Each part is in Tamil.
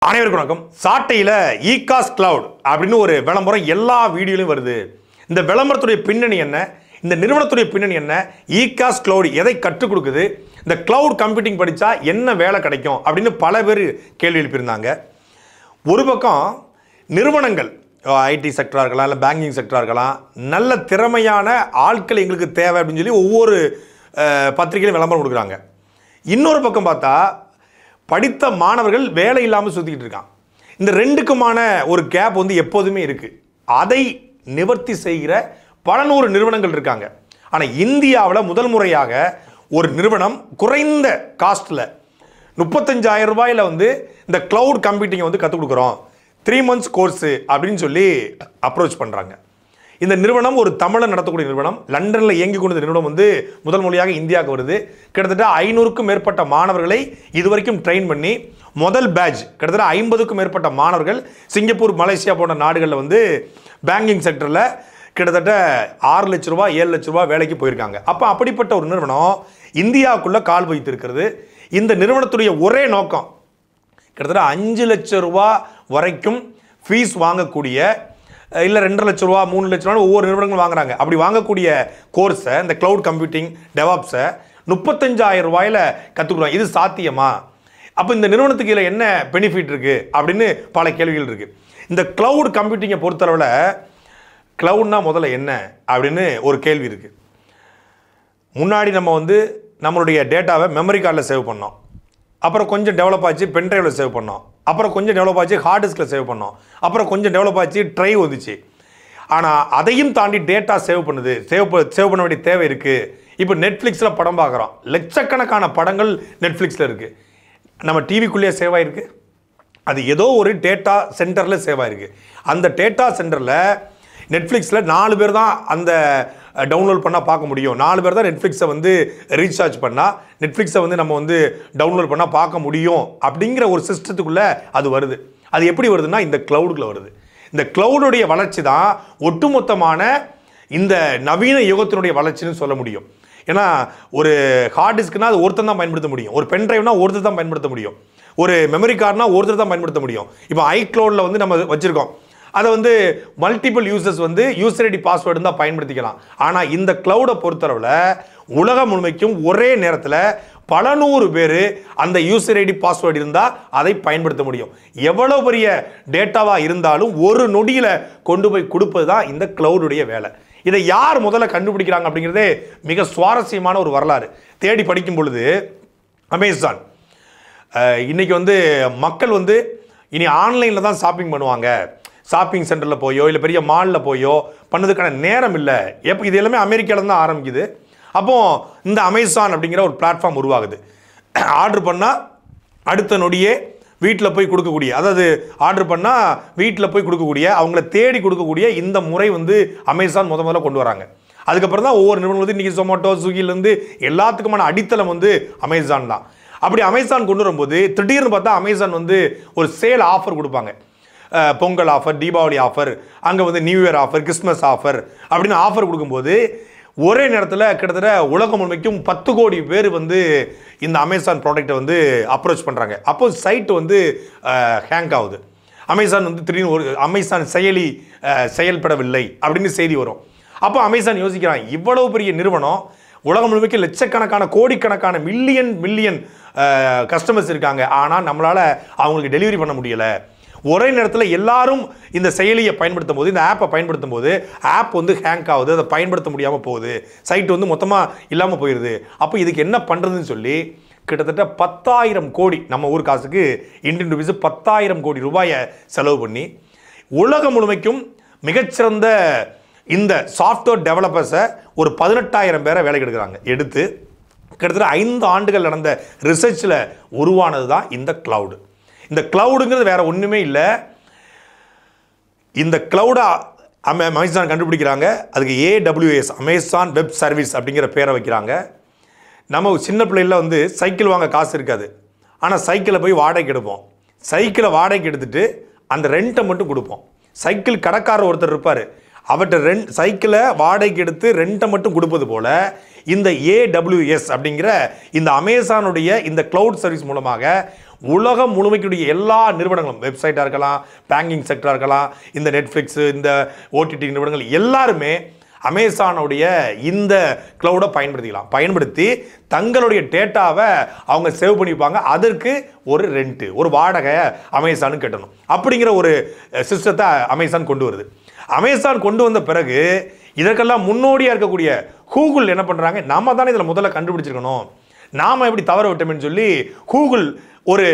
அனைவருக்கும் வணக்கம். சாட்டையில் ஈகாஸ் கிளவுட் அப்படின்னு ஒரு விளம்பரம் எல்லா வீடியோலையும் வருது. இந்த விளம்பரத்துடைய பின்னணி என்ன, இந்த நிறுவனத்துடைய பின்னணி என்ன, ஈகாஸ் கிளவுட் எதை கற்றுக் கொடுக்குது, இந்த கிளவுட் கம்ப்யூட்டிங் படித்தா என்ன வேலை கிடைக்கும் அப்படின்னு பல பேர் கேள்வி எழுப்பியிருந்தாங்க. ஒரு பக்கம் நிறுவனங்கள் ஐடி செக்டராக இருக்கலாம், இல்லை பேங்கிங் செக்டராக இருக்கலாம், நல்ல திறமையான ஆட்கள் எங்களுக்கு தேவை அப்படின்னு சொல்லி ஒவ்வொரு பத்திரிகையிலும் விளம்பரம் கொடுக்குறாங்க. இன்னொரு பக்கம் பார்த்தா படித்த மாணவர்கள் வேலை இல்லாமல் சுற்றிக்கிட்டு இருக்கான். இந்த ரெண்டுக்குமான ஒரு கேப் வந்து எப்போதுமே இருக்குது. அதை நிவர்த்தி செய்கிற பல நூறு நிறுவனங்கள் இருக்காங்க. ஆனால் இந்தியாவில் முதல் முறையாக ஒரு நிறுவனம் குறைந்த காஸ்ட்டில் 35,000 ரூபாயில் வந்து இந்த கிளவுட் கம்ப்யூட்டிங்கை வந்து கற்றுக் கொடுக்குறோம், 3 months கோர்ஸு அப்படின்னு சொல்லி அப்ரோச் பண்ணுறாங்க. இந்த நிறுவனம் ஒரு தமிழை நடத்தக்கூடிய நிறுவனம். லண்டனில் இயங்கி கொண்ட நிறுவனம் வந்து முதல் மொழியாக இந்தியாவுக்கு வருது. கிட்டத்தட்ட 500க்கும் மேற்பட்ட மாணவர்களை இதுவரைக்கும் ட்ரெயின் பண்ணி முதல் பேட்ச் கிட்டத்தட்ட 50க்கும் மேற்பட்ட மாணவர்கள் சிங்கப்பூர், மலேசியா போன்ற நாடுகளில் வந்து பேங்கிங் செக்டரில் கிட்டத்தட்ட 6 லட்ச ரூபா 7 லட்ச ரூபா வேலைக்கு போயிருக்காங்க. அப்போ அப்படிப்பட்ட ஒரு நிறுவனம் இந்தியாவுக்குள்ளே கால் வைத்திருக்கிறது. இந்த நிறுவனத்துடைய ஒரே நோக்கம் கிட்டத்தட்ட 5 லட்ச ரூபா வரைக்கும் ஃபீஸ் வாங்கக்கூடிய, இல்லை 2 லட்ச ரூபா 3 லட்ச ரூபா ஒவ்வொரு நிறுவனங்களும் வாங்குறாங்க. அப்படி வாங்கக்கூடிய கோர்ஸை, இந்த கிளவுட் கம்ப்யூட்டிங் டெவாப்ஸை 35,000 ரூபாயில் கற்றுக்குறோம். இது சாத்தியமா? அப்போ இந்த நிறுவனத்துக்கு இதில் என்ன பெனிஃபிட் இருக்குது அப்படின்னு பல கேள்விகள் இருக்குது. இந்த கிளவுட் கம்ப்யூட்டிங்கை பொறுத்தளவில் கிளவுட்னா முதல்ல என்ன அப்படின்னு ஒரு கேள்வி இருக்குது. முன்னாடி நம்ம வந்து நம்மளுடைய டேட்டாவை மெமரி கார்டில் சேவ் பண்ணோம், அப்புறம் கொஞ்சம் டெவலப் ஆச்சு பென்ட்ரைவில் சேவ் பண்ணோம், அப்புறம் கொஞ்சம் டெவலப் ஆச்சு ஹார்ட் டிஸ்கில் சேவ் பண்ணோம், அப்புறம் கொஞ்சம் டெவலப் ஆச்சு ட்ரைவ் வந்துச்சு. ஆனால் அதையும் தாண்டி டேட்டா சேவ் பண்ண வேண்டிய தேவை இருக்குது. இப்போ நெட்ஃப்ளிக்ஸில் படம் பார்க்குறோம், லட்சக்கணக்கான படங்கள் நெட்ஃப்ளிக்ஸில் இருக்குது. நம்ம டிவிக்குள்ளேயே சேவ் ஆகிருக்கு, அது ஏதோ ஒரு டேட்டா சென்டரில் சேவ் ஆகிருக்கு. அந்த டேட்டா சென்டரில் நெட்ஃப்ளிக்ஸில் 4 பேர் தான் அந்த டவுன்லோட் பண்ணால் பார்க்க முடியும். 4 பேர் தான் நெட்ஃப்ளிக்ஸை வந்து ரீசார்ஜ் பண்ணால் நெட்ஃப்ளிக்ஸை வந்து நம்ம வந்து டவுன்லோட் பண்ணால் பார்க்க முடியும் அப்படிங்கிற ஒரு சிஸ்டத்துக்குள்ளே அது வருது. அது எப்படி வருதுன்னா இந்த கிளவுடுக்குள்ளே வருது. இந்த கிளவுடுடைய வளர்ச்சி தான் ஒட்டுமொத்தமான இந்த நவீன யுகத்தினுடைய வளர்ச்சின்னு சொல்ல முடியும். ஏன்னா ஒரு ஹார்ட் டிஸ்க்னா அது ஒருத்தர் தான் பயன்படுத்த முடியும், ஒரு பென் ட்ரைவ்னா ஒருத்தர் தான் பயன்படுத்த முடியும், ஒரு மெமரி கார்டுனா ஒருத்தர் தான் பயன்படுத்த முடியும். இப்போ ஐக்ளவுடில் வந்து நம்ம வச்சுருக்கோம், அதை வந்து மல்டிபிள் யூசர்ஸ் வந்து யூசர் ஐடி பாஸ்வேர்டு தான் பயன்படுத்திக்கலாம். ஆனால் இந்த கிளவுடை பொறுத்தளவில் உலகம் முழுமைக்கும் ஒரே நேரத்தில் பல நூறு பேர் அந்த யூசர் ஐடி பாஸ்வேர்டு இருந்தால் அதை பயன்படுத்த முடியும். எவ்வளோ பெரிய டேட்டாவாக இருந்தாலும் ஒரு நொடியில் கொண்டு போய் கொடுப்பது தான் இந்த கிளவுடுடைய வேலை. இதை யார் முதல்ல கண்டுபிடிக்கிறாங்க அப்படிங்கிறதே மிக சுவாரஸ்யமான ஒரு வரலாறு. தேடி படிக்கும் பொழுது அமேசான் இன்னைக்கு வந்து மக்கள் வந்து இனி ஆன்லைனில் தான் ஷாப்பிங் பண்ணுவாங்க, ஷாப்பிங் சென்டரில் போயோ இல்லை பெரிய மாலில் போயோ பண்ணதுக்கான நேரம் இல்லை. இது எல்லாமே அமெரிக்காவில் தான் ஆரம்பிக்குது. அப்போது இந்த அமேசான் அப்படிங்கிற ஒரு பிளாட்ஃபார்ம் உருவாகுது. ஆர்டர் பண்ணால் அடுத்த நொடியே வீட்டில் போய் கொடுக்கக்கூடிய, அதாவது ஆர்டர் பண்ணால் வீட்டில் போய் கொடுக்கக்கூடிய, அவங்கள தேடி கொடுக்கக்கூடிய இந்த முறை வந்து அமேசான் முதல்ல கொண்டு வராங்க. அதுக்கப்புறம் தான் ஒவ்வொரு நிறுவனம் வந்து இன்றைக்கி ஜொமேட்டோ, ஸ்விக்கிலேருந்து எல்லாத்துக்குமான அடித்தளம் வந்து அமேசான் தான். அப்படி அமேசான் கொண்டு வரும்போது திடீர்னு பார்த்தா அமேசான் வந்து ஒரு சேல் ஆஃபர் கொடுப்பாங்க. பொங்கல் ஆஃபர், தீபாவளி ஆஃபர், அங்கே வந்து new year offer, Christmas offer அப்படின்னு ஆஃபர் கொடுக்கும்போது ஒரே நேரத்தில் கிட்டத்தட்ட உலகம் முழுமைக்கும் 10 கோடி பேர் வந்து இந்த அமேசான் ப்ராடக்டை வந்து அப்ரோச் பண்ணுறாங்க. அப்போ சைட்டு வந்து ஹேங் ஆகுது. அமேசான் வந்து திடீர்னு ஒரு அமேசான் செயலி செயல்படவில்லை அப்படின்னு செய்தி வரும். அப்போ அமேசான் யோசிக்கிறாங்க, இவ்வளவு பெரிய நிறுவனம், உலகம் முழுமைக்கு லட்சக்கணக்கான கோடிக்கணக்கான மில்லியன் கஸ்டமர்ஸ் இருக்காங்க, ஆனால் நம்மளால் அவங்களுக்கு டெலிவரி பண்ண முடியலை. ஒரே நேரத்தில் எல்லாரும் இந்த செயலியை பயன்படுத்தும் போது, இந்த ஆப்பை பயன்படுத்தும் போது ஆப் வந்து ஹேங் ஆகுது, அதை பயன்படுத்த முடியாமல் போகுது, சைட் வந்து மொத்தமாக இல்லாமல் போயிடுது. அப்போ இதுக்கு என்ன பண்ணுறதுன்னு சொல்லி கிட்டத்தட்ட 10,000 கோடி, நம்ம ஊர் காசுக்கு இந்தியன் ருபீஸ் 10,000 கோடி ரூபாயை செலவு பண்ணி உலகம் முழுமைக்கும் மிகச்சிறந்த இந்த சாஃப்ட்வேர் டெவலப்பர்ஸை ஒரு 18,000 பேரை வேலைக்கு எடுக்கிறாங்க. எடுத்து கிட்டத்தட்ட 5 ஆண்டுகள் நடந்த ரிசர்ச்சில் உருவானது தான் இந்த கிளவுடு. இந்த கிளவுடுங்கிறது வேற ஒன்றுமே இல்லை. இந்த கிளவுடை அமேசான் கண்டுபிடிக்கிறாங்க. அதுக்கு AWS, அமேசான் வெப் சர்வீஸ் அப்படிங்கிற பேரை வைக்கிறாங்க. நம்ம சின்ன பிள்ளைகளில் வந்து சைக்கிள் வாங்க காசு இருக்காது, ஆனால் சைக்கிளை போய் வாடகைக்கு எடுப்போம். சைக்கிளை வாடகைக்கு எடுத்துகிட்டு அந்த ரெண்ட்டை மட்டும் கொடுப்போம். சைக்கிள் கடைக்காரர் ஒருத்தர் இருப்பார், அவர்கிட்ட சைக்கிளை வாடகைக்கு எடுத்து ரெண்ட்டை மட்டும் கொடுப்பது போல் இந்த AWS அப்படிங்கிற இந்த அமேசானுடைய இந்த கிளவுட் சர்வீஸ் மூலமாக உலகம் முழுமைக்குடைய எல்லா நிறுவனங்களும், வெப்சைட்டாக இருக்கலாம், பேங்கிங் செக்டராக இருக்கலாம், இந்த நெட்ஃப்ளிக்ஸு, இந்த ஓடிடி நிறுவனங்கள் எல்லாருமே அமேசானுடைய இந்த கிளவுடை பயன்படுத்தி தங்களுடைய டேட்டாவை அவங்க சேவ் பண்ணிப்பாங்க. அதற்கு ஒரு ரெண்ட்டு, ஒரு வாடகை அமேசானு கட்டணும். அப்படிங்கிற ஒரு சிஸ்டத்தை அமேசான் கொண்டு வருது. அமேசான் கொண்டு வந்த பிறகு இதற்கெல்லாம் முன்னோடியாக இருக்கக்கூடிய கூகுள் என்ன பண்ணுறாங்க, நாம தானே இதில் முதல்ல கண்டுபிடிச்சிருக்கணும், நாம் எப்படி தவற விட்டோம்னு சொல்லி கூகுள் ஒரு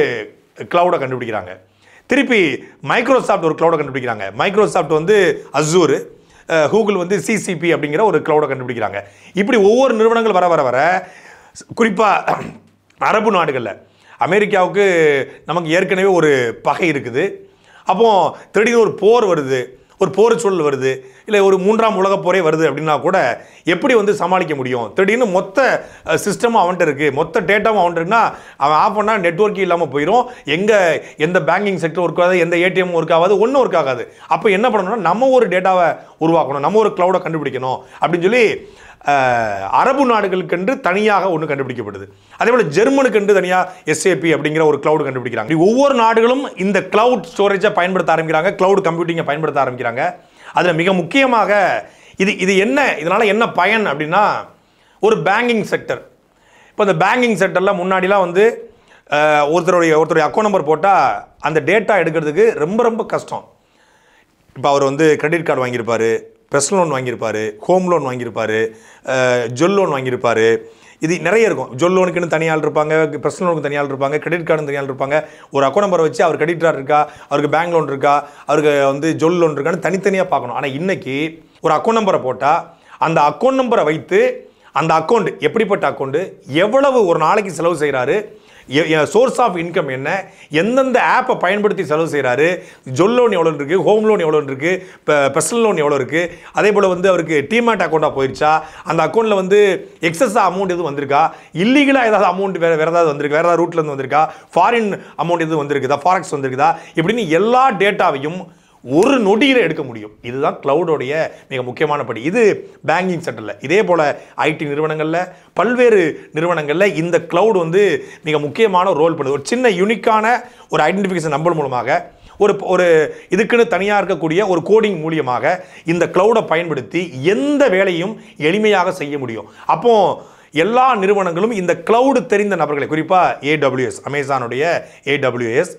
கிளவுடை கண்டுபிடிக்கிறாங்க. திருப்பி மைக்ரோசாஃப்ட் ஒரு கிளவுடை கண்டுபிடிக்கிறாங்க. மைக்ரோசாஃப்ட் வந்து அசூர், கூகுள் வந்து சிசிபி அப்படிங்கிற ஒரு கிளவுடை கண்டுபிடிக்கிறாங்க. இப்படி ஒவ்வொரு நிறுவனங்கள் வர வர வர குறிப்பாக அரபு நாடுகளில், அமெரிக்காவுக்கு நமக்கு ஏற்கனவே ஒரு பகை இருக்குது. அப்போ திடீர்னு ஒரு போர் வருது, ஒரு போர் சூழல் வருது, இல்லை ஒரு 3ஆம் உலகப் போரே வருது அப்படின்னா கூட எப்படி வந்து சமாளிக்க முடியும்? திடீர்னு மொத்த சிஸ்டமும் அவன்கிட்ட இருக்குது, மொத்த டேட்டாவும் அவன்கிட்ட இருக்குன்னா அவன் ஆஃப் பண்ணால் நெட்வொர்க் இல்லாமல் போயிடும், எந்த பேங்கிங் செக்டர் ஒர்க் ஆகாது, எந்த ஏடிஎம் ஒர்க் ஆகாது, ஒன்றும் ஒர்க் ஆகாது. அப்போ என்ன பண்ணணும்னா நம்ம ஒரு டேட்டாவை உருவாக்கணும், நம்ம ஒரு கிளவுடை கண்டுபிடிக்கணும் அப்படின்னு சொல்லி அரபு நாடுகளுக்கென்று தனியாக ஒன்று கண்டுபிடிக்கப்படுது. அதே போல் ஜெர்மனுக்கென்று தனியாக எஸ்ஏபி அப்படிங்கிற ஒரு கிளவுட் கண்டுபிடிக்கிறாங்க. ஒவ்வொரு நாடுகளும் இந்த கிளவுட் ஸ்டோரேஜை பயன்படுத்த ஆரம்பிக்கிறாங்க, கிளவுட் கம்ப்யூட்டிங்கை பயன்படுத்த ஆரம்பிக்கிறாங்க. அதில் மிக முக்கியமாக இது என்ன, இதனால் என்ன பயன் அப்படின்னா, ஒரு பேங்கிங் செக்டர். இப்போ இந்த பேங்கிங் செக்டரில் முன்னாடிலாம் வந்து ஒருத்தருடைய அக்கௌண்ட் நம்பர் போட்டால் அந்த டேட்டா எடுக்கிறதுக்கு ரொம்ப ரொம்ப கஷ்டம். இப்போ அவர் வந்து கிரெடிட் கார்டு வாங்கியிருப்பார், பர்சனல் லோன் வாங்கியிருப்பார், ஹோம் லோன் வாங்கியிருப்பார், ஜுவல் லோன் வாங்கியிருப்பார், இது நிறைய இருக்கும். ஜுவல் லோனுக்குன்னு தனியால் இருப்பாங்க, பர்சனல் லோனுக்கு தனியால் இருப்பாங்க, கிரெடிட் கார்டு தனியால் இருப்பாங்க. ஒரு அக்கௌண்ட் நம்பரை வச்சு அவர் கிரெடிட் கார்டு இருக்கா, அவருக்கு பேங்க் லோன் இருக்கா, அவருக்கு வந்து ஜுவல் லோன் இருக்கான்னு தனித்தனியாக பார்க்கணும். ஆனால் இன்றைக்கி ஒரு அக்கௌண்ட் நம்பரை போட்டால் அந்த அக்கௌண்ட் நம்பரை வைத்து அந்த அக்கௌண்ட் எப்படிப்பட்ட அக்கௌண்ட்டு, எவ்வளவு ஒரு நாளைக்கு செலவு செய்கிறாரு, சோர்ஸ் ஆஃப் இன்கம் என்ன, எந்தெந்த ஆப்பை பயன்படுத்தி செலவு செய்கிறாரு, ஜுவல் லோன் எவ்வளோ இருக்குது, ஹோம் லோன் எவ்வளோ இருக்குது, இப்போ பர்சனல் லோன் எவ்வளோ இருக்குது, அதே போல் வந்து அவருக்கு டிமேட் அக்கௌண்ட்டாக போயிடுச்சா, அந்த அக்கௌண்ட்டில் வந்து எக்ஸஸாக அமௌண்ட் எதுவும் வந்திருக்கா, இல்லீகலாக ஏதாவது அமௌண்ட் வேறு ஏதாவது வந்திருக்கு, வேறு ஏதாவது ரூட்லேருந்து வந்திருக்கா, ஃபாரின் அமௌண்ட் எதுவும் வந்திருக்குதா, ஃபாரெக்ஸ் வந்திருக்குதா, இப்படின்னு எல்லா டேட்டாவையும் ஒரு நொடியில் எடுக்க முடியும். இதுதான் கிளவுடோடைய மிக முக்கியமான படி. இது பேங்கிங் செக்டரில். இதே போல் ஐடி நிறுவனங்களில், பல்வேறு நிறுவனங்களில் இந்த கிளவுட் வந்து மிக முக்கியமான ரோல் பண்ணுது. ஒரு சின்ன யூனிக்கான ஒரு ஐடென்டிஃபிகேஷன் நம்பர் மூலமாக ஒரு இதுக்குன்னு தனியாக இருக்கக்கூடிய ஒரு கோடிங் மூலியமாக இந்த கிளவுடை பயன்படுத்தி எந்த வேலையும் எளிமையாக செய்ய முடியும். அப்போ எல்லா நிறுவனங்களும் இந்த கிளவுடு தெரிந்த நபர்களை, குறிப்பாக ஏடபிள்யூஎஸ், அமேசானுடைய ஏடபிள்யூஎஸ்,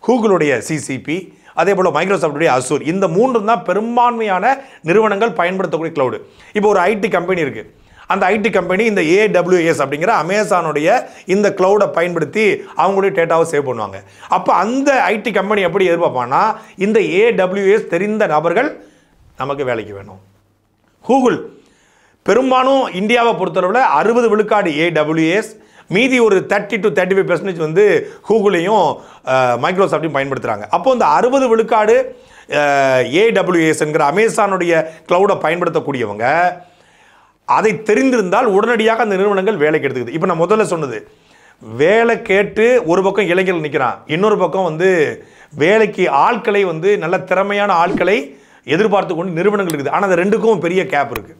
கூகுளுடைய சிசிபி, அதே போல் மைக்ரோசாஃப்டுடைய அசூர், இந்த 3 தான் பெரும்பான்மையான நிறுவனங்கள் பயன்படுத்தக்கூடிய கிளவுடு. இப்போ ஒரு ஐடி கம்பெனி இருக்குது, அந்த ஐடி கம்பெனி இந்த ஏடபிள்யூஎஸ் அப்படிங்கிற அமேசானுடைய இந்த கிளவுடை பயன்படுத்தி அவங்களுடைய டேட்டாவை சேவ் பண்ணுவாங்க. அப்போ அந்த ஐடி கம்பெனி எப்படி எதிர்பார்ப்பான்னா, இந்த ஏடபிள்யூஎஸ் தெரிந்த நபர்கள் நமக்கு வேலைக்கு வேணும். கூகுள் பெரும்பாலும் இந்தியாவை பொறுத்தளவில் 60 விழுக்காடு ஏடபிள்யூஎஸ், மீதி ஒரு 30 to 35% வந்து கூகுளையும் மைக்ரோசாஃப்டையும் பயன்படுத்துகிறாங்க. அப்போ இந்த 60 விழுக்காடு ஏடபிள்யூஎஸ் என்கிற அமேசானுடைய கிளவுடை பயன்படுத்தக்கூடியவங்க அதை தெரிந்திருந்தால் உடனடியாக அந்த நிறுவனங்கள் வேலைக்கு எடுத்துக்குது. இப்போ நான் முதல்ல சொன்னது, வேலை கேட்டு ஒரு பக்கம் இளைஞர்கள் நிற்கிறான், இன்னொரு பக்கம் வந்து வேலைக்கு ஆட்களை வந்து நல்ல திறமையான ஆட்களை எதிர்பார்த்து கொண்டு நிறுவனங்கள் இருக்குது. ஆனால் அந்த ரெண்டுக்கும் பெரிய கேப் இருக்குது.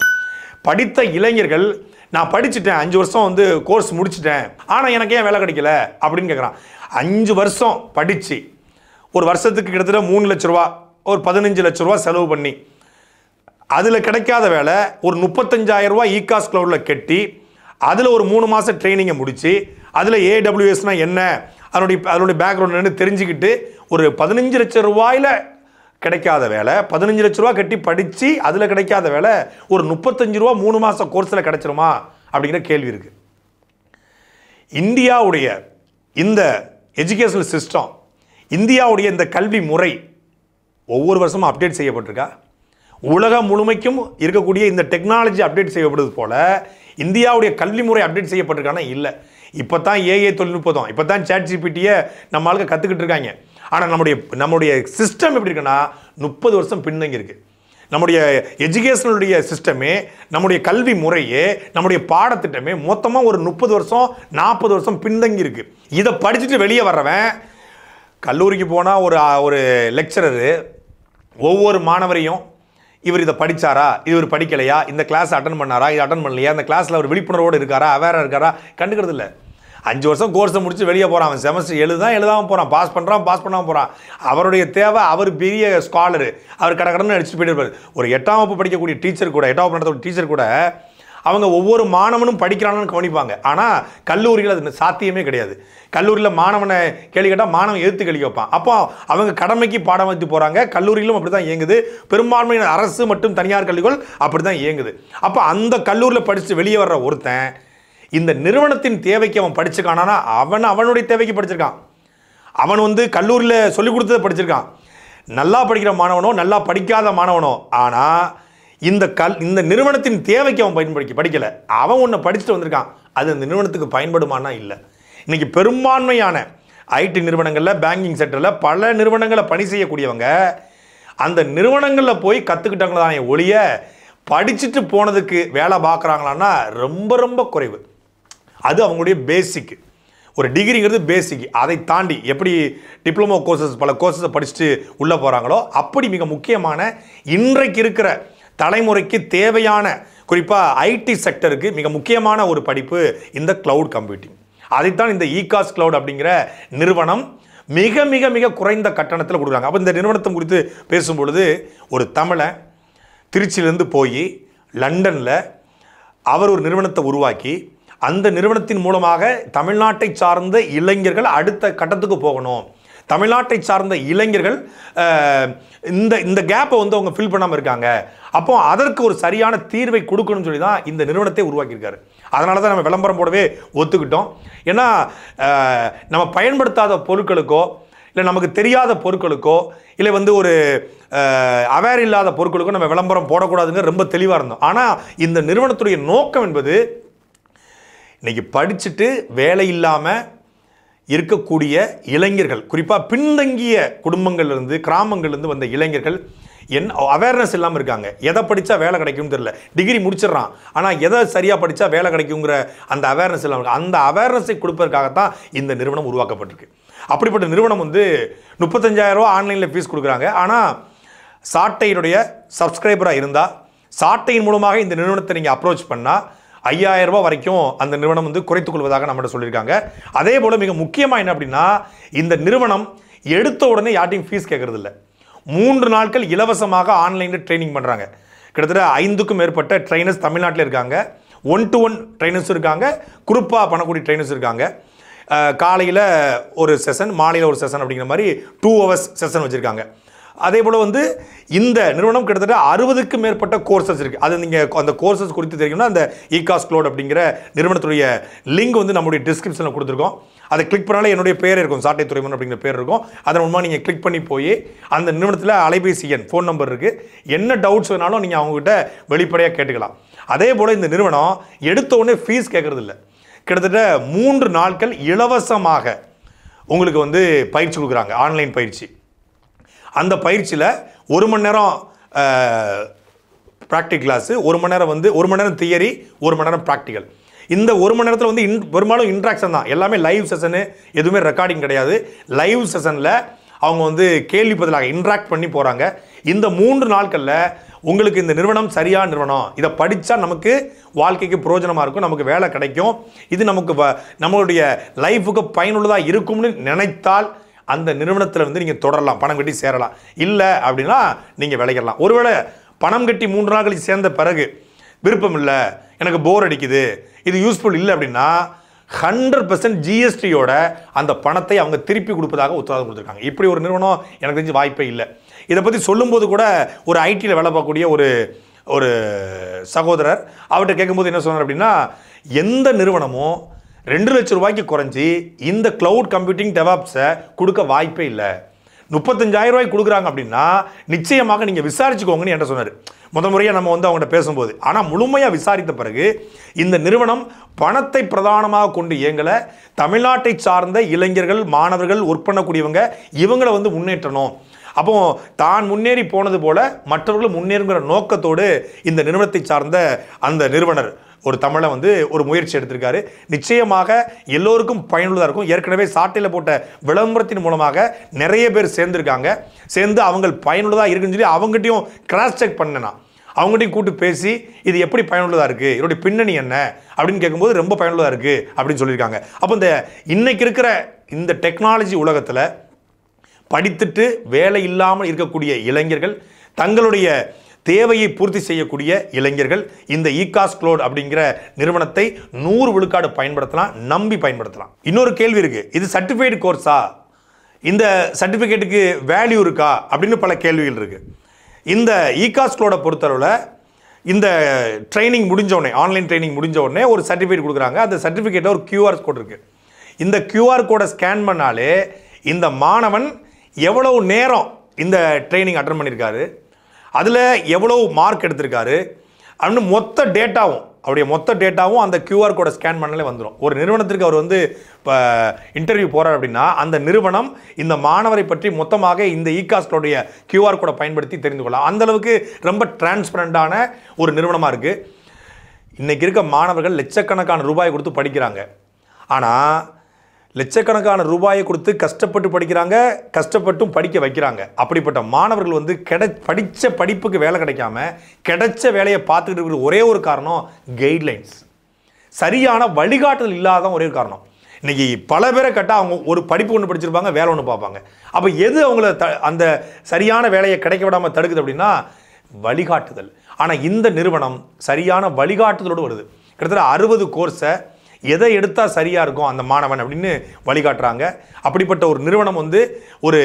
படித்த இளைஞர்கள், நான் படிச்சுட்டேன், 5 வருஷம் வந்து கோர்ஸ் முடிச்சுட்டேன், ஆனால் எனக்கு ஏன் வேலை கிடைக்கல அப்படின்னு கேட்குறான். 5 வருஷம் படித்து ஒரு வருஷத்துக்கு கிட்டத்தட்ட 3 லட்ச ரூபா, ஒரு 15 லட்ச ரூபா செலவு பண்ணி அதில் கிடைக்காத வேலை ஒரு 35,000 ரூபா இகாஸ் கிளவுடில் கட்டி அதில் ஒரு 3 மாதம் ட்ரைனிங்கை முடித்து அதில் ஏடபிள்யூஎஸ்னா என்ன, அதனுடைய பேக்ரவுண்ட் என்னன்னு தெரிஞ்சுக்கிட்டு ஒரு 15 லட்சம் ரூபாயில் கிடைக்காத வேலை, 15 லட்ச ரூபா கட்டி படித்து அதில் கிடைக்காத வேலை ஒரு 35 ரூபா 3 மாதம் கோர்ஸில் கிடைச்சிருமா அப்படிங்கிற கேள்வி இருக்குது. இந்தியாவுடைய இந்த எஜுகேஷனல் சிஸ்டம், இந்தியாவுடைய இந்த கல்வி முறை ஒவ்வொரு வருஷமும் அப்டேட் செய்யப்பட்டிருக்கா? உலகம் முழுமைக்கும் இருக்கக்கூடிய இந்த டெக்னாலஜி அப்டேட் செய்யப்படுவது போல இந்தியாவுடைய கல்வி முறை அப்டேட் செய்யப்பட்டிருக்கானா? இல்லை. இப்போ தான் ஏஐ தொழில்நுட்பம், இப்போ தான் சாட்ஜிபிடியை நம்ம ஆளுங்க கற்றுக்கிட்டு இருக்காங்க. ஆனால் நம்முடைய சிஸ்டம் எப்படி இருக்குன்னா 30 வருஷம் பின்னங்கி இருக்கு. நம்முடைய எஜுகேஷனுடைய சிஸ்டமே, நம்முடைய கல்வி முறையே, நம்முடைய பாடத்திட்டமே மொத்தமாக ஒரு 30 வருஷம் 40 வருஷம் பின்தங்கி இருக்கு. இதை படிச்சுட்டு வெளியே வர்றவன் கல்லூரிக்கு போனால் ஒரு லெக்சரரு ஒவ்வொரு மாணவரையும் இவர் இதை படித்தாரா, இவர் படிக்கலையா, இந்த கிளாஸ் அட்டன் பண்ணாரா, இது அட்டன் பண்ணலையா, இந்த கிளாஸில் அவர் விழிப்புணர்வோடு இருக்காரா, அவேராக இருக்காரா கண்டுக்கிறது இல்லை. 5 வருஷம் கோர்ஸை முடிச்சு வெளியே போகிறான், அவன் செமஸ்டர் எழுதாமல் போகிறான், பாஸ் பண்ணாமல் போகிறான். அவருடைய தேவை, அவர் பெரிய ஸ்காலரு, அவர் கடன்னு அடிச்சுட்டு போயிட்டு இருப்பார். ஒரு 8ஆம் வகுப்பு படிக்கக்கூடிய டீச்சர் கூட, 8ஆம் வகுப்பு நடத்தக்கூடிய டீச்சர் கூட அவங்க ஒவ்வொரு மாணவனும் படிக்கிறான்னு கவனிப்பாங்க. ஆனால் கல்லூரிகள் அது சாத்தியமே கிடையாது. கல்லூரியில் மாணவனை கேள்வி கேட்டால் மாணவன் எதிர்த்து கேள்வி வைப்பான். அப்போ அவங்க கடமைக்கு பாடம் வைத்து போகிறாங்க. கல்லூரியிலும் அப்படி தான் இயங்குது. பெரும்பான்மையான அரசு மற்றும் தனியார் கல்லூரிகள் அப்படி தான் இயங்குது. அப்போ அந்த கல்லூரியில் படித்து வெளியே வர்ற ஒருத்தன் இந்த நிறுவனத்தின் தேவைக்கு அவன் படிச்சுக்கானா, அவனுடைய தேவைக்கு படிச்சிருக்கான். அவன் வந்து கல்லூரியில் சொல்லிக் கொடுத்ததை படிச்சிருக்கான். நல்லா படிக்கிற மாணவனோ நல்லா படிக்காத மாணவனோ, ஆனால் இந்த நிறுவனத்தின் தேவைக்கு அவன் படிக்கலை. அவன் ஒன்று படிச்சுட்டு வந்திருக்கான், அது அந்த நிறுவனத்துக்கு பயன்படுமானா இல்லை. இன்னைக்கு பெரும்பான்மையான ஐடி நிறுவனங்களில், பேங்கிங் செக்டரில் பல நிறுவனங்களை பணி செய்யக்கூடியவங்க அந்த நிறுவனங்களில் போய் கற்றுக்கிட்டாங்களே ஒழிய படிச்சுட்டு போனதுக்கு வேலை பார்க்குறாங்களான்னா ரொம்ப ரொம்ப குறைவு. அது அவங்களுடைய பேசிக். ஒரு டிகிரிங்கிறது பேசிக். அதை தாண்டி எப்படி டிப்ளமோ கோர்சஸ், பல கோர்சஸை படிச்சுட்டு உள்ளே போகிறாங்களோ, அப்படி மிக முக்கியமான இன்றைக்கு இருக்கிற தலைமுறைக்கு தேவையான, குறிப்பாக ஐடி செக்டருக்கு மிக முக்கியமான ஒரு படிப்பு இந்த கிளவுட் கம்ப்யூட்டிங். அதைத்தான் இந்த ஈகாஸ் கிளவுட் அப்படிங்கிற நிறுவனம் மிக மிக மிக குறைந்த கட்டணத்தில் கொடுக்குறாங்க. அப்போ இந்த நிறுவனத்தை குறித்து பேசும்பொழுது, ஒரு தமிழன் திருச்சியிலேருந்து போய் லண்டனில் அவர் ஒரு நிறுவனத்தை உருவாக்கி அந்த நிறுவனத்தின் மூலமாக தமிழ்நாட்டை சார்ந்த இளைஞர்கள் அடுத்த கட்டத்துக்கு போகணும், தமிழ்நாட்டை சார்ந்த இளைஞர்கள் இந்த கேப்பை வந்து அவங்க ஃபில் பண்ணாமல் இருக்காங்க, அப்போ அதற்கு ஒரு சரியான தீர்வை கொடுக்கணும்னு சொல்லி தான் இந்த நிறுவனத்தை உருவாக்கியிருக்காரு. அதனால தான் நம்ம விளம்பரம் போடவே ஒத்துக்கிட்டோம். ஏன்னா நம்ம பயன்படுத்தாத பொருட்களுக்கோ, இல்லை நமக்கு தெரியாத பொருட்களுக்கோ, இல்லை வந்து ஒரு அவேர் இல்லாத பொருட்களுக்கோ நம்ம விளம்பரம் போடக்கூடாதுங்க ரொம்ப தெளிவாக இருந்தோம். ஆனால் இந்த நிறுவனத்துடைய நோக்கம் என்பது இன்னைக்கு படிச்சுட்டு வேலை இல்லாமல் இருக்கக்கூடிய இளைஞர்கள், குறிப்பாக பின்தங்கிய குடும்பங்கள்லேருந்து, கிராமங்கள்லேருந்து வந்த இளைஞர்கள் அவேர்னஸ் இல்லாமல் இருக்காங்க. எதை படித்தா வேலை கிடைக்கும்னு தெரியல. டிகிரி முடிச்சிடறான், ஆனால் எதை சரியாக படித்தா வேலை கிடைக்குங்கிற அந்த அவேர்னஸ் இல்லாமல் இருக்கு. அந்த அவேர்னஸை கொடுப்பதற்காகத்தான் இந்த நிறுவனம் உருவாக்கப்பட்டிருக்கு. அப்படிப்பட்ட நிறுவனம் வந்து 35,000 ரூபா ஆன்லைனில் ஃபீஸ் கொடுக்குறாங்க. ஆனால் சாட்டையினுடைய சப்ஸ்கிரைபராக இருந்தால், சாட்டையின் மூலமாக இந்த நிறுவனத்தை நீங்கள் அப்ரோச் பண்ணால் 5,000 ரூபா வரைக்கும் அந்த நிறுவனம் வந்து குறைத்துக் கொள்வதாக நம்மகிட்ட சொல்லியிருக்காங்க. அதே போல் மிக முக்கியமாக என்ன அப்படின்னா, இந்த நிறுவனம் எடுத்த உடனே யார்ட்டையும் ஃபீஸ் கேட்கறது இல்லை. 3 நாட்கள் இலவசமாக ஆன்லைனில் ட்ரைனிங் பண்ணுறாங்க. கிட்டத்தட்ட 5க்கும் மேற்பட்ட ட்ரைனர்ஸ் தமிழ்நாட்டில் இருக்காங்க. 1-to-1 ட்ரைனர்ஸ் இருக்காங்க, குரூப்பாக பண்ணக்கூடிய ட்ரைனர்ஸ் இருக்காங்க. காலையில் ஒரு செஷன், மாலையில் ஒரு செஷன் அப்படிங்கிற மாதிரி 2 hours செஷன் வச்சுருக்காங்க. அதே போல் வந்து இந்த நிறுவனம் கிட்டத்தட்ட 60க்கும் மேற்பட்ட கோர்சஸ் இருக்குது. அது நீங்கள் அந்த கோர்சஸ் குறித்து தெரியும்னா அந்த ஈகாஸ் கிளவுட் அப்படிங்கிற நிறுவனத்துடைய லிங்க் வந்து நம்முடைய டிஸ்கிரிப்ஷனில் கொடுத்துருக்கோம். அதை கிளிக் பண்ணாலே என்னுடைய பேர் இருக்கும், சாட்டை துறைமுன் அப்படிங்கிற பேர் இருக்கும். அதன் மூலமாக நீங்கள் கிளிக் பண்ணி போய் அந்த நிறுவனத்தில் அலைபேசி எண், ஃபோன் நம்பர் இருக்குது. என்ன டவுட்ஸ் வேணாலும் நீங்கள் அவங்ககிட்ட வெளிப்படையாக கேட்டுக்கலாம். அதே போல் இந்த நிறுவனம் எடுத்த உடனே ஃபீஸ் கேட்குறது இல்லை. கிட்டத்தட்ட 3 நாட்கள் இலவசமாக உங்களுக்கு வந்து பயிற்சி கொடுக்குறாங்க, ஆன்லைன் பயிற்சி. அந்த பயிற்சியில் 1 மணி நேரம் ப்ராக்டிக் கிளாஸு, 1 மணி நேரம் வந்து 1 மணி நேரம் தியரி, 1 மணி நேரம் ப்ராக்டிக்கல். இந்த 1 மணி நேரத்தில் வந்து பெரும்பாலும் இன்ட்ராக்ஷன் தான். எல்லாமே லைவ் செஷனு, எதுவுமே ரெக்கார்டிங் கிடையாது. லைவ் செஷனில் அவங்க வந்து கேள்வி பதிலாக இன்ட்ராக்ட் பண்ணி போகிறாங்க. இந்த 3 நாட்களில் உங்களுக்கு இந்த நிறுவனம் சரியான நிறுவனம், இதை படித்தா நமக்கு வாழ்க்கைக்கு பிரயோஜனமாக இருக்கும், நமக்கு வேலை கிடைக்கும், இது நமக்கு நம்மளுடைய லைஃபுக்கு பயனுள்ளதாக இருக்கும்னு நினைத்தால் அந்த நிறுவனத்தில் வந்து நீங்கள் தொடரலாம், பணம் கட்டி சேரலாம். இல்லை அப்படின்னா நீங்கள் விளையாடலாம். ஒருவேளை பணம் கட்டி 3 நாள் கழிச்சு சேர்ந்த பிறகு விருப்பம் இல்லை, எனக்கு போர் அடிக்குது, இது யூஸ்ஃபுல் இல்லை அப்படின்னா 100% ஜிஎஸ்டியோட அந்த பணத்தை அவங்க திருப்பி கொடுப்பதாக உத்தரவாதம் கொடுத்துருக்காங்க. இப்படி ஒரு நிறுவனம் எனக்கு தெரிஞ்சு வாய்ப்பே இல்லை. இதை பற்றி சொல்லும்போது கூட ஒரு ஐடியில் வேலை பார்க்கக்கூடிய ஒரு சகோதரர் அவர்கிட்ட கேட்கும்போது என்ன சொன்னார் அப்படின்னா, எந்த நிறுவனமும் 2 லட்சம் ரூபாய்க்கு குறைஞ்சி இந்த கிளவுட் கம்ப்யூட்டிங் டெவாப்ஸை கொடுக்க வாய்ப்பே இல்லை. 35,000 ரூபாய்க்கு கொடுக்குறாங்க அப்படின்னா நிச்சயமாக நீங்கள் விசாரிச்சுக்கோங்கன்னு என்கிட்ட சொன்னார் முதல் முறையாக நம்ம வந்து அவங்கள்ட்ட பேசும்போது. ஆனால் முழுமையாக விசாரித்த பிறகு இந்த நிறுவனம் பணத்தை பிரதானமாக கொண்டு இயங்கலை, தமிழ்நாட்டை சார்ந்த இளைஞர்கள், மாணவர்கள், ஒர்க் பண்ணக்கூடியவங்க, இவங்களை வந்து முன்னேற்றணும், அப்போ தான் முன்னேறி போனது போல மற்றவர்களும் முன்னேறுங்கிற நோக்கத்தோடு இந்த நிறுவனத்தை சார்ந்த அந்த நிறுவனர் ஒரு தமிழை வந்து ஒரு முயற்சி எடுத்திருக்காரு. நிச்சயமாக எல்லோருக்கும் பயனுள்ளதாக இருக்கும். ஏற்கனவே சாட்டையில் போட்ட விளம்பரத்தின் மூலமாக நிறைய பேர் சேர்ந்துருக்காங்க. சேர்ந்து அவங்க பயனுள்ளதாக இருக்குன்னு சொல்லி அவங்ககிட்டையும் கிராஸ் செக் பண்ணேன்னா அவங்ககிட்டையும் கூட்டு பேசி இது எப்படி பயனுள்ளதாக இருக்குது, இதோடைய பின்னணி என்ன அப்படின்னு கேட்கும்போது ரொம்ப பயனுள்ளதாக இருக்குது அப்படின்னு சொல்லியிருக்காங்க. அப்போ இந்த இன்னைக்கு இருக்கிற இந்த டெக்னாலஜி உலகத்தில் படித்துட்டு வேலை இல்லாமல் இருக்கக்கூடிய இளைஞர்கள், தங்களுடைய தேவையை பூர்த்தி செய்யக்கூடிய இளைஞர்கள் இந்த ஈகாஸ் க்ளவுட் அப்படிங்கிற நிறுவனத்தை 100 விழுக்காடு பயன்படுத்தலாம், நம்பி பயன்படுத்தலாம். இன்னொரு கேள்வி இருக்குது, இது சர்டிஃபைடு கோர்ஸா, இந்த சர்டிஃபிகேட்டுக்கு வேல்யூ இருக்கா அப்படின்னு பல கேள்விகள் இருக்குது. இந்த ஈகாஸ் க்ளவுடை பொறுத்தளவில் இந்த ட்ரைனிங் முடிஞ்ச உடனே, ஆன்லைன் ட்ரைனிங் முடிஞ்ச உடனே ஒரு சர்டிஃபிகேட் கொடுக்குறாங்க. அந்த சர்டிஃபிகேட்டில் ஒரு QR கோட் இருக்குது. இந்த QR கோடை ஸ்கேன் பண்ணாலே இந்த மாணவன் எவ்வளவு நேரம் இந்த ட்ரைனிங் அட்டன் பண்ணியிருக்காரு, அதில் எவ்வளவு மார்க் எடுத்திருக்காரு அப்படின்னு மொத்த டேட்டாவும் அந்த QR கோடை ஸ்கேன் பண்ணாலே வந்துடும். ஒரு நிறுவனத்திற்கு அவர் வந்து இப்போ இன்டர்வியூ போகிறார் அப்படின்னா அந்த நிறுவனம் இந்த மாணவரை பற்றி மொத்தமாக இந்த ஈகாஸ் க்ளவுடைய QR கோடை பயன்படுத்தி தெரிந்து கொள்ளலாம். அந்தளவுக்கு ரொம்ப டிரான்ஸ்பரண்டான ஒரு நிறுவனமாக இருக்குது. இன்றைக்கி இருக்க மாணவர்கள் லட்சக்கணக்கான ரூபாய் கொடுத்து படிக்கிறாங்க. ஆனால் லட்சக்கணக்கான ரூபாயை கொடுத்து கஷ்டப்பட்டு படிக்கிறாங்க, கஷ்டப்பட்டும் படிக்க வைக்கிறாங்க. அப்படிப்பட்ட மாணவர்கள் வந்து படித்த படிப்புக்கு வேலை கிடைக்காம கிடைச்ச வேலையை பார்த்துக்கிட்டு இருக்கிற ஒரே ஒரு காரணம் கைட்லைன்ஸ், சரியான வழிகாட்டுதல் இல்லாத ஒரே ஒரு காரணம். இன்றைக்கி பல பேரை கேட்டால் அவங்க ஒரு படிப்பு ஒன்று படிச்சிருப்பாங்க, வேலை ஒன்று பார்ப்பாங்க. அப்போ எது அவங்கள அந்த சரியான வேலையை கிடைக்க விடாமல் தடுக்குது அப்படின்னா வழிகாட்டுதல். ஆனால் இந்த நிறுவனம் சரியான வழிகாட்டுதலோடு வருது. கிட்டத்தட்ட 60 கோர்ஸை எதை எடுத்தால் சரியாக இருக்கும் அந்த மாணவன் அப்படின்னு வழிகாட்டுறாங்க. அப்படிப்பட்ட ஒரு நிறுவனம் வந்து ஒரு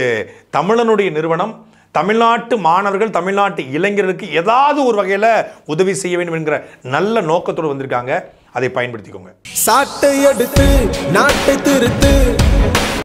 தமிழனுடைய நிறுவனம், தமிழ்நாட்டு மாணவர்கள், தமிழ்நாட்டு இளைஞர்களுக்கு ஏதாவது ஒரு வகையில் உதவி செய்ய வேண்டும் என்கிற நல்ல நோக்கத்தோடு வந்திருக்காங்க. அதை பயன்படுத்திக்கோங்க. சாட்டை எடுத்து நாட்டை திருத்து